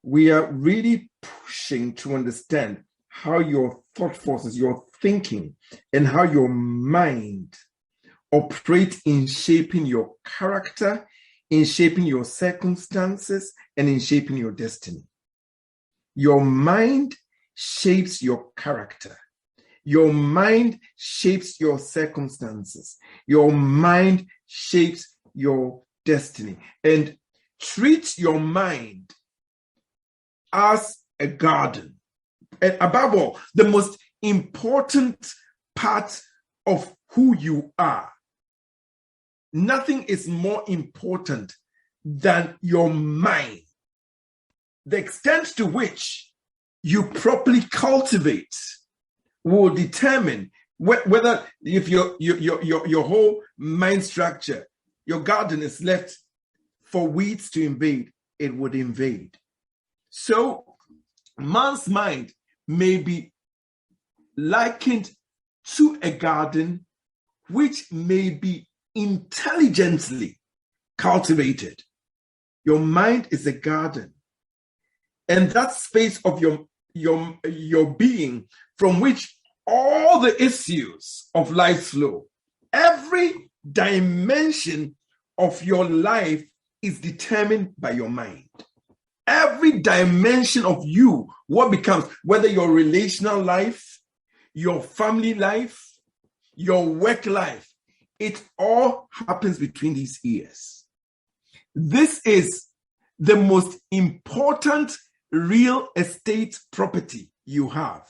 we are really pushing to understand how your thought forces, your thinking, and how your mind operate in shaping your character, in shaping your circumstances, and in shaping your destiny. Your mind shapes your character. Your mind shapes your circumstances. Your mind shapes your destiny. And treat your mind as a garden. And above all, the most important part of who you are. Nothing is more important than your mind. The extent to which you properly cultivate will determine whether if your whole mind structure, your garden is left for weeds to invade, it would invade. So man's mind may be likened to a garden which may be intelligently cultivated. Your mind is a garden, and that space of your being from which all the issues of life flow. Every dimension of your life is determined by your mind. Every dimension of you, what becomes, whether your relational life, your family life, your work life, it all happens between these ears. This is the most important real estate property you have.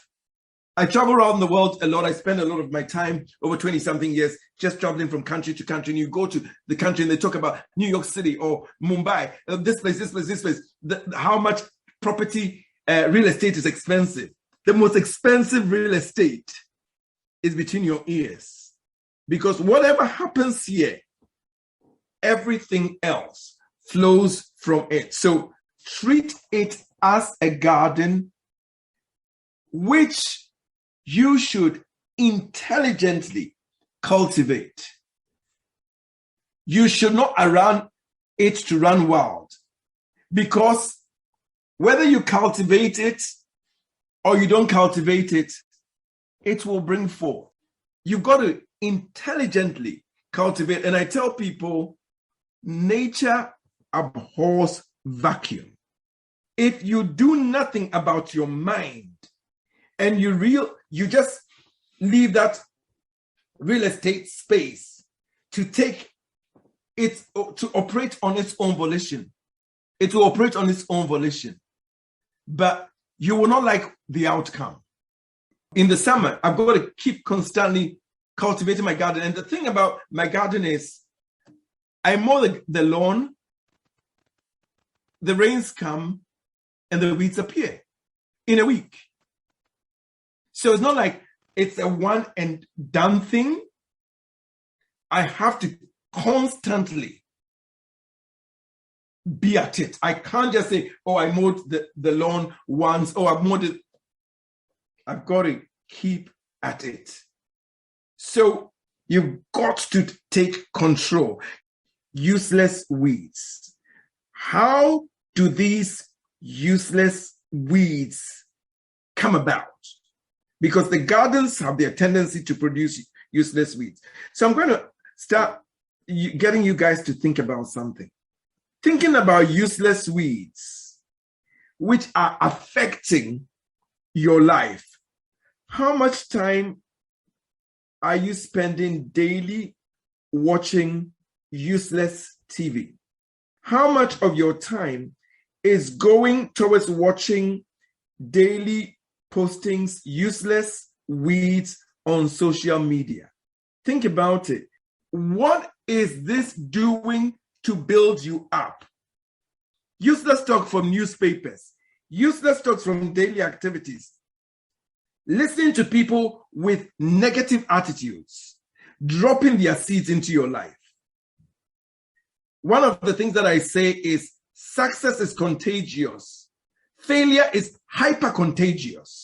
I travel around the world a lot. I spend a lot of my time, over 20-something years, just traveling from country to country. And you go to the country and they talk about New York City or Mumbai, this place. How much property, real estate is expensive. The most expensive real estate is between your ears. Because whatever happens here, everything else flows from it. So treat it as a garden which you should intelligently cultivate. You should not allow it to run wild, because whether you cultivate it or you don't cultivate it, it will bring forth. You've got to intelligently cultivate. And I tell people, nature abhors vacuum. If you do nothing about your mind and you just leave that real estate space to take it, to operate on its own volition, it will operate on its own volition, but you will not like the outcome. In the summer, I've got to keep constantly cultivating my garden. And the thing about my garden is I mow the lawn, the rains come, and the weeds appear in a week. So it's not like it's a one and done thing. I have to constantly be at it. I can't just say, oh, I mowed the lawn once, oh, I've mowed it. I've got to keep at it. So you've got to take control. Useless weeds. How do these useless weeds come about? Because the gardens have their tendency to produce useless weeds. So I'm going to start getting you guys to think about something. Thinking about useless weeds, which are affecting your life. How much time are you spending daily watching useless TV? How much of your time is going towards watching daily postings, useless weeds on social media? Think about it. What is this doing to build you up? Useless talk from newspapers, useless talks from daily activities. Listening to people with negative attitudes, dropping their seeds into your life. One of the things that I say is success is contagious. Failure is hyper contagious.